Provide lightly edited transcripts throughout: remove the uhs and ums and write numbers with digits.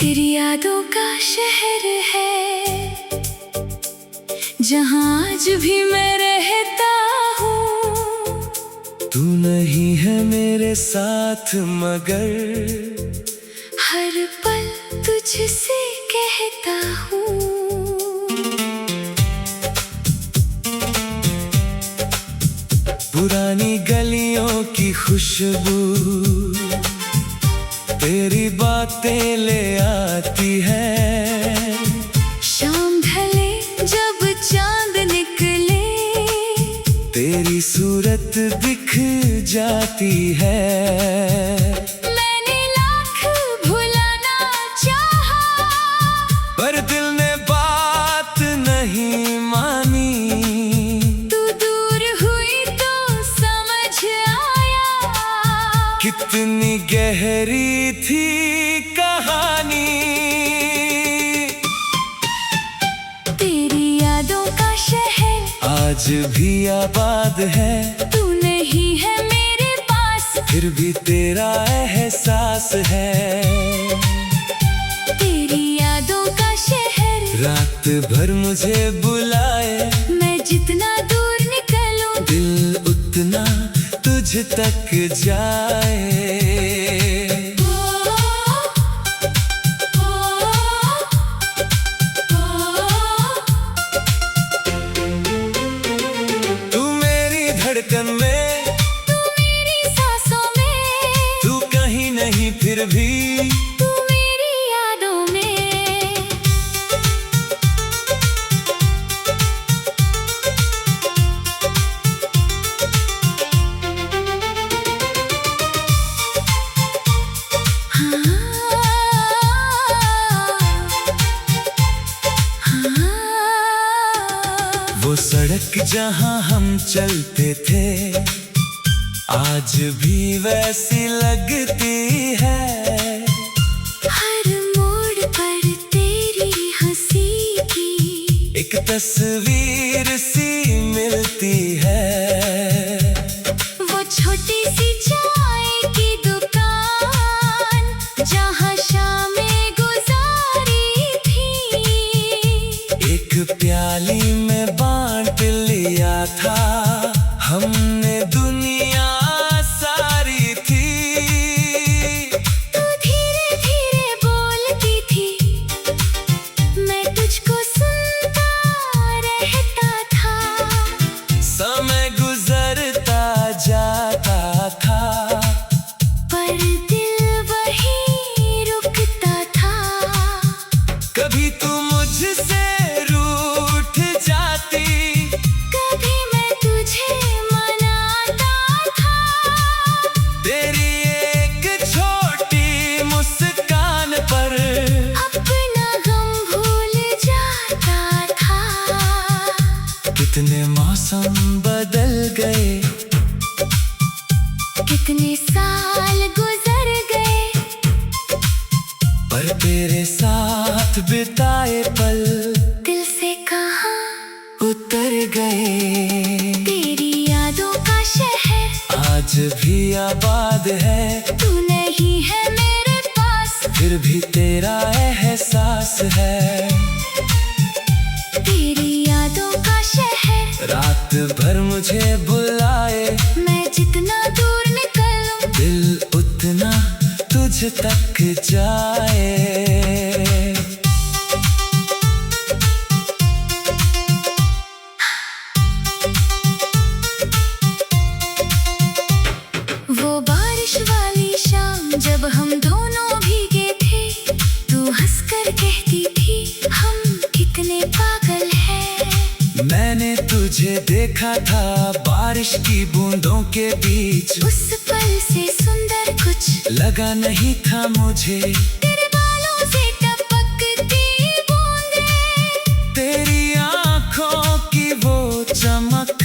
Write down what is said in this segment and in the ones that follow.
तेरी यादों का शहर है जहाँ आज भी मैं रहता हूँ। तू नहीं है मेरे साथ मगर हर पल तुझसे कहता हूँ। पुरानी गलियों की खुशबू तेरी बातें ले आती है। शाम ढले जब चांद निकले तेरी सूरत दिख जाती है। मैंने लाख भुलाना चाहा पर दिल ने बात नहीं मानी। तू दूर हुई तो समझ आया कितनी गहरी थी कहानी। तेरी यादों का शहर आज भी आबाद है, तू नहीं है मेरे पास फिर भी तेरा एहसास है। तेरी यादों का शहर रात भर मुझे बुलाए, मैं जितना दूर निकलूं दिल उतना तुझ तक जाए। तू मेरी धड़कन में, तू मेरी सांसों में, तू कहीं नहीं फिर भी तू मेरी यादों में। वो सड़क जहां हम चलते थे आज भी वैसी लगती है। हर मोड़ पर तेरी हंसी की एक तस्वीर सी मिलती है। वो छोटी सी चाय की दुकान जहाँ शामें गुजारी थी। एक प्याली में बांट लिया था हमने, दुनिया सारी थी। तू धीरे धीरे बोलती थी, मैं तुझको सुनता रहता था। समय गुजरता जाता था पर दिल वहीं रुकता था। कभी तू मुझसे रूठ जाती, कभी मैं तुझे मनाता था। तेरी एक छोटी मुस्कान पर अपना गम भूल जाता था। कितने मौसम बदल गए, कितने साल गुजर गए, पर तेरे साथ बिताए पल दिल से कहाँ उतर गए। तेरी यादों का शहर आज भी आबाद है, तू नहीं है मेरे पास फिर भी तेरा एहसास है। तेरी यादों का शहर रात भर मुझे बुलाए, मैं जितना दूर निकलूं दिल उतना तुझ तक जाए। वो बारिश वाली शाम जब हम दोनों भीगे थे, तू हंसकर कहती थी हम कितने पागल हैं। मैंने तुझे देखा था बारिश की बूंदों के बीच, उस पल से सुंदर कुछ लगा नहीं था मुझे। तेरे बालों से टपकती बूंदें, तेरी आंखों की वो चमक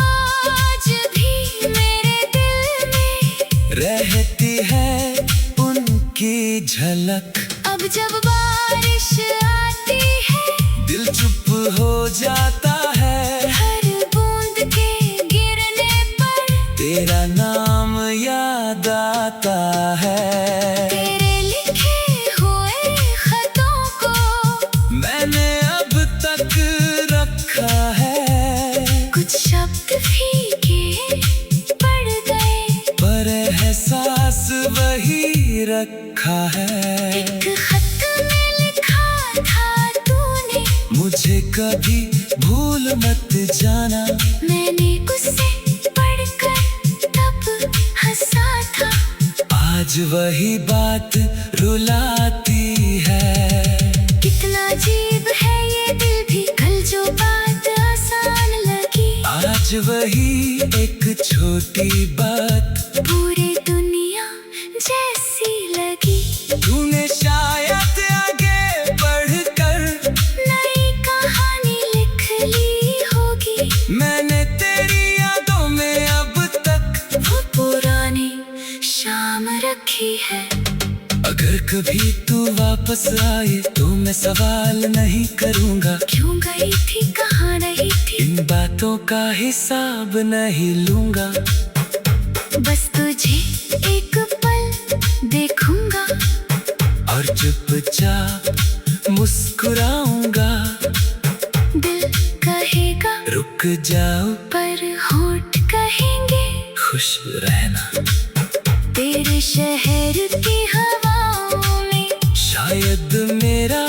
आज भी मेरे दिल में रहती है, उनकी झलक। अब जब बारिश आती है दिल चुप हो जाता है, हर बूंद के गिरने पर तेरा नाम याद आता है। तेरे लिखे हुए वही रखा है। एक खत में लिखा था तूने, मुझे कभी भूल मत जाना। मैंने उसे पढ़कर तब हंसा था। आज वही बात रुलाती है। कितना अजीब है ये दिल भी, कल जो बात आसान लगी, आज वही एक छोटी बात पूरे दुनिया जैसी लगी। तूने शायद आगे बढ़कर नई कहानी लिख ली होगी। मैंने तेरी यादों में अब तक वो पुरानी शाम रखी है। अगर कभी तू वापस आए तो मैं सवाल नहीं करूँगा, क्यों गई थी, कहाँ रही थी, इन बातों का हिसाब नहीं लूँगा। बस तुझे एक पल देखूंगा और चुपचाप मुस्कुराऊंगा। दिल कहेगा रुक जाओ, पर होठ कहेंगे खुश रहना। तेरे शहर की हवाओं में शायद मेरा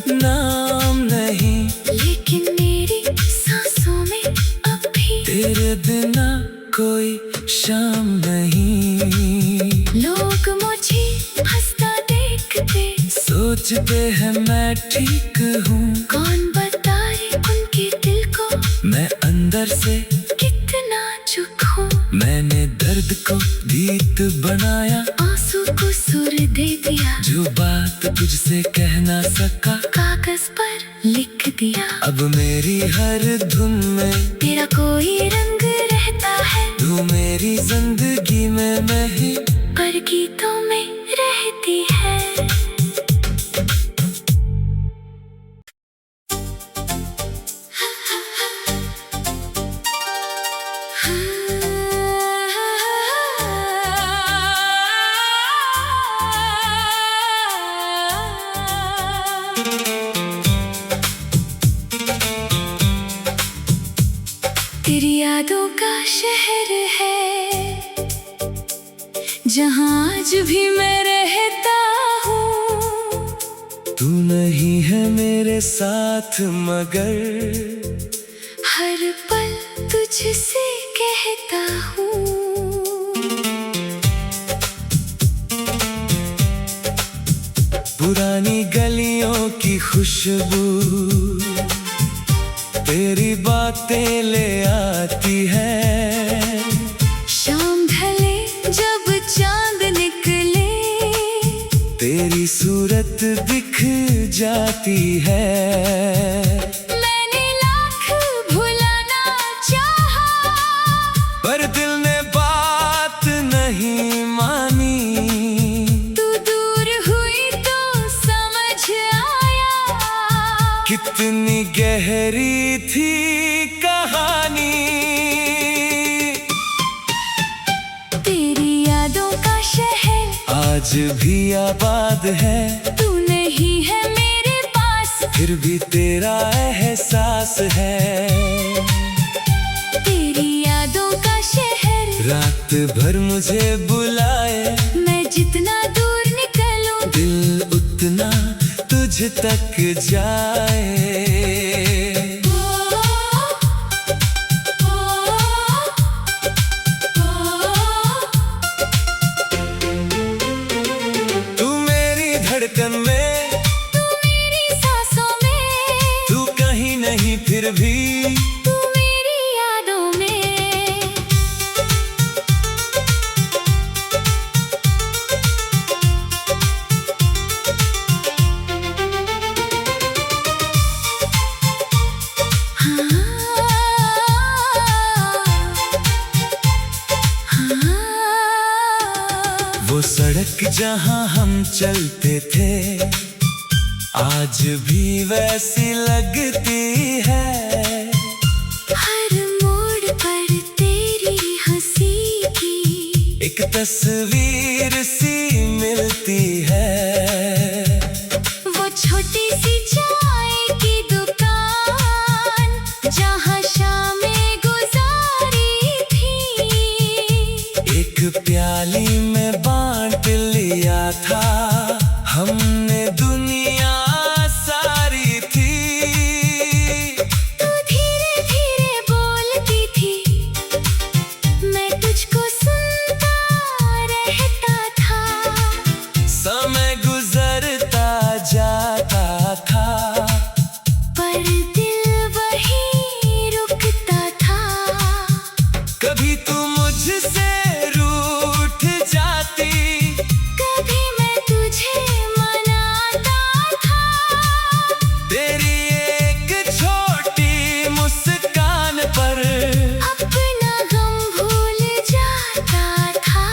नाम नहीं, लेकिन मेरी सांसों में अब भी तेरे बिना कोई शाम नहीं। लोग मुझे हंसता देखते, सोचते हैं मैं ठीक हूँ। कौन बताए उनके दिल को मैं अंदर से कितना चुप हूँ। मैंने दर्द को गीत बनाया, आंसू को सुर दे दिया, जो बात तुझसे कह ना सका कागज पर लिख दिया। अब मेरी हर धुन में तेरा कोई रंग रहता है, तू मेरी जिंदगी में नहीं, पर गीतों में रहती है। तेरी यादों का शहर है, जहाँ आज भी मैं रहता हूँ। तू नहीं है मेरे साथ मगर हर पल तुझसे कहता हूँ। पुरानी गलियों की खुशबू तेरी बातें ले आती है। शाम ढले जब चांद निकले, तेरी सूरत दिख जाती है। मैंने लाख भुलाना चाहा, पर दिल ने बात नहीं मानी। तू दूर हुई तो समझ आया, कितनी गहरी थी कहानी। तेरी यादों का शहर आज भी आबाद है, तू नहीं है मेरे पास, फिर भी तेरा एहसास है। तेरी यादों का शहर रात भर मुझे बुलाए, मैं जितना दूर निकलूं, दिल उतना तुझ तक जाए। तू मेरी धड़कन में, तू मेरी सांसों में, तू कहीं नहीं फिर भी तू मेरी यादों में। वो सड़क जहाँ हम चलते थे आज भी वैसी लगती है। हर मोड़ पर तेरी हंसी की एक तस्वीर सी मिलती है। वो छोटी सी चाय की दुकान जहाँ शामें गुजारी थी, एक प्याली में बांट था, हमने दुनिया सारी थी। तू धीरे धीरे बोलती थी, मैं तुझको सुनता रहता था। समय गुजरता जाता था, पर दिल वहीं रुकता था। कभी तू मुझसे रूठ जाती, कभी मैं तुझे मनाता था। तेरी एक छोटी मुस्कान पर अपना गम भूल जाता था।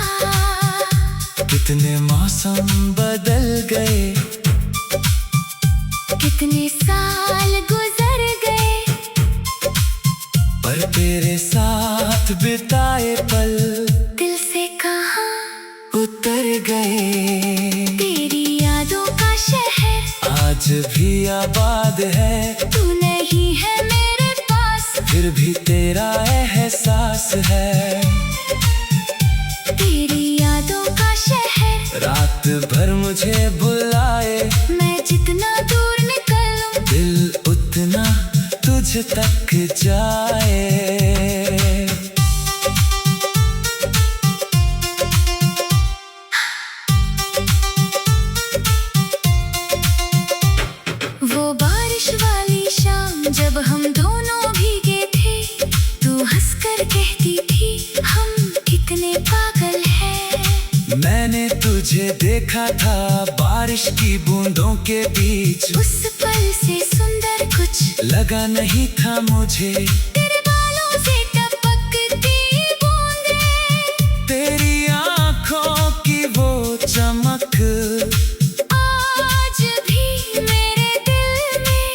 कितने मौसम बदल गए, कितने साल गुजर गए, पर तेरे साथ बिताए पल दिल से कहाँ उतर गए। तेरी यादों का शहर आज भी आबाद है, तू नहीं है मेरे पास। फिर भी तेरा एहसास है। तेरी यादों का शहर, रात भर मुझे बुलाए, मैं जितना दूर निकलूं, दिल उतना तुझ तक जाए। वो बारिश वाली शाम जब हम दोनों भीगे थे, तू हंसकर कहती थी हम कितने पागल हैं। मैंने तुझे देखा था बारिश की बूंदों के बीच, उस पल से सुंदर कुछ लगा नहीं था मुझे। तेरे बालों से टपकती बूंदें, तेरी आंखों की वो चमक आज भी मेरे दिल में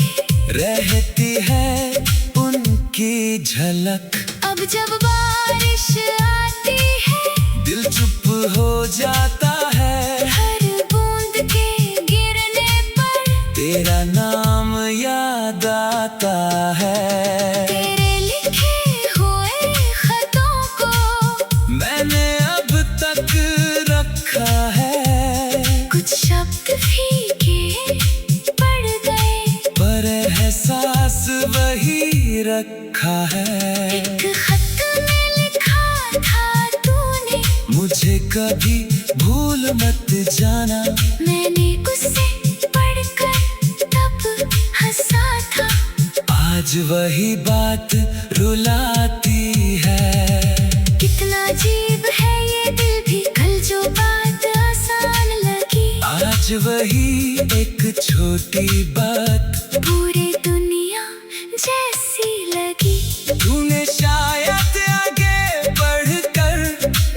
रहती है, उनकी झलक। अब जब बारिश आती है, दिल चुप हो जाता है, हर बूंद के गिरने पर तेरा नाम याद आता है। तेरे लिखे हुए खतों को मैंने अब तक रखा है, कुछ शब्द फीके पड़ गए, पर एहसास वही रखा है। एक खत में लिखा था तूने, मुझे कभी भूल मत जाना, मैंने उसे पढ़कर तब हंसा था। आज वही बात रुलाती है। कितना अजीब है ये दिल भी, कल जो बात आसान लगी, आज वही एक छोटी बात पूरी दुनिया जैसी लगी। तूने शायद आगे बढ़कर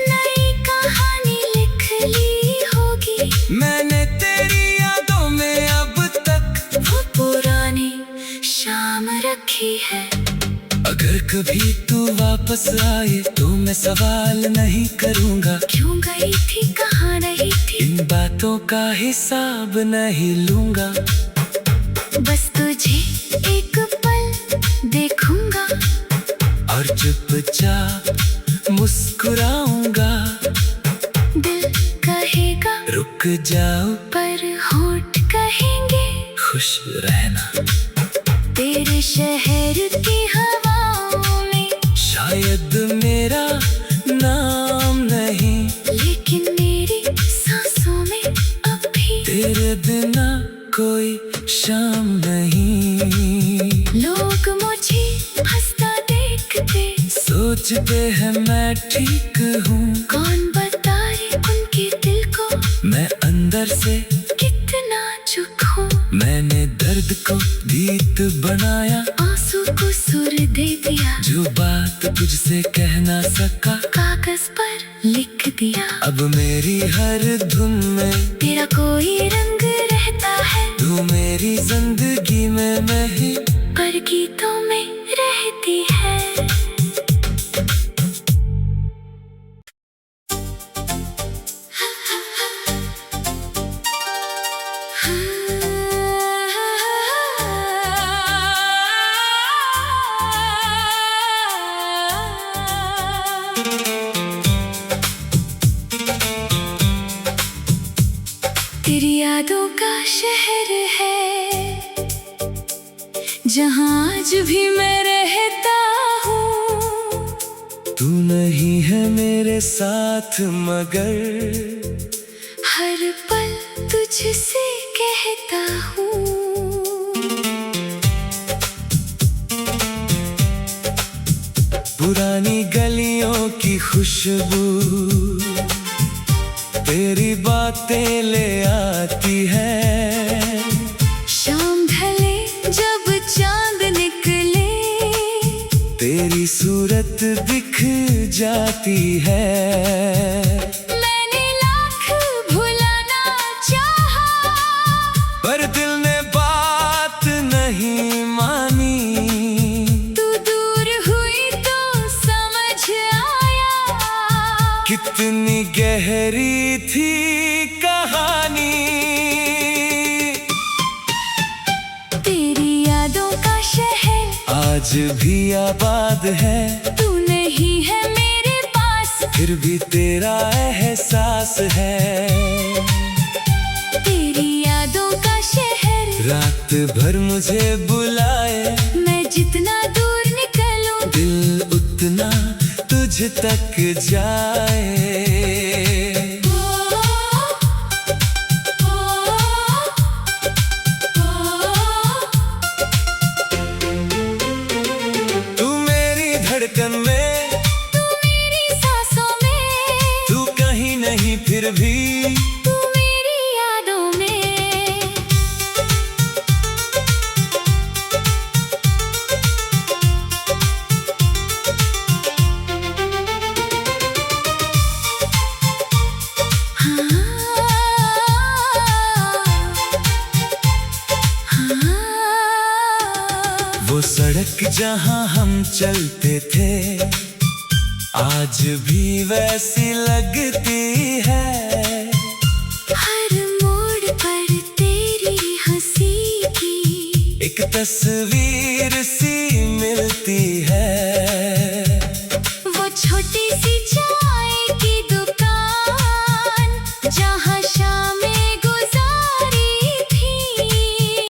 नई कहानी लिख ली होगी, मैंने तेरी यादों में अब तक वो पुरानी शाम रखी है। अगर कभी तू वापस आए तो मैं सवाल नहीं करूंगा, क्यों गई थी, कहाँ रही थी, इन बातों का हिसाब नहीं लूंगा। बस तुझे एक पल देखूंगा और चुपचाप मुस्कुराऊंगा। दिल कहेगा रुक जाओ, पर होंठ कहेंगे खुश रहना। तेरे शहर की हवाओं में शायद मेरा नाम नहीं, लेकिन मेरी सांसों में अब भी तेरे बिना कोई शाम नहीं। लोग मुझे हंसता देखते, सोचते हैं मैं ठीक हूँ, कौन बताए उनके दिल को मैं अंदर से कितना चुप हूँ। मैंने दर्द को गीत बनाया, आंसू को सुर दे दिया, जो बात तुझसे कह ना सका कागज पर लिख दिया। अब मेरी हर धुन में तेरा कोई रंग रहता है, तू मेरी जिंदगी में, मैं ही पर गीतों में रहती है। तेरी यादों का शहर है जहाँ आज भी मैं रहता हूँ। तू नहीं है मेरे साथ मगर हर पल तुझसे कहता हूँ। पुरानी गलियों की खुशबू तेरी बातें ले आती है। शाम ढले जब चांद निकले तेरी सूरत दिख जाती है। मैंने लाख भुलाना चाहा पर दिल ने बात नहीं मानी। तू दूर हुई तो समझ आया कितनी गहरी थी कहानी। तेरी यादों का शहर आज भी आबाद है, तू नहीं है मेरे पास फिर भी तेरा एहसास है। तेरी यादों का शहर रात भर मुझे बुलाए, मैं जितना दूर निकलूं दिल उतना तुझ तक जाए। तू मेरी धड़कन में, तू मेरी सांसों में, तू कहीं नहीं फिर भी तू मेरी यादों में। वो सड़क जहां हम चलते थे आज भी वैसी लगती है। हर मोड़ पर तेरी हंसी की एक तस्वीर सी मिलती है। वो छोटी सी चाय की दुकान जहाँ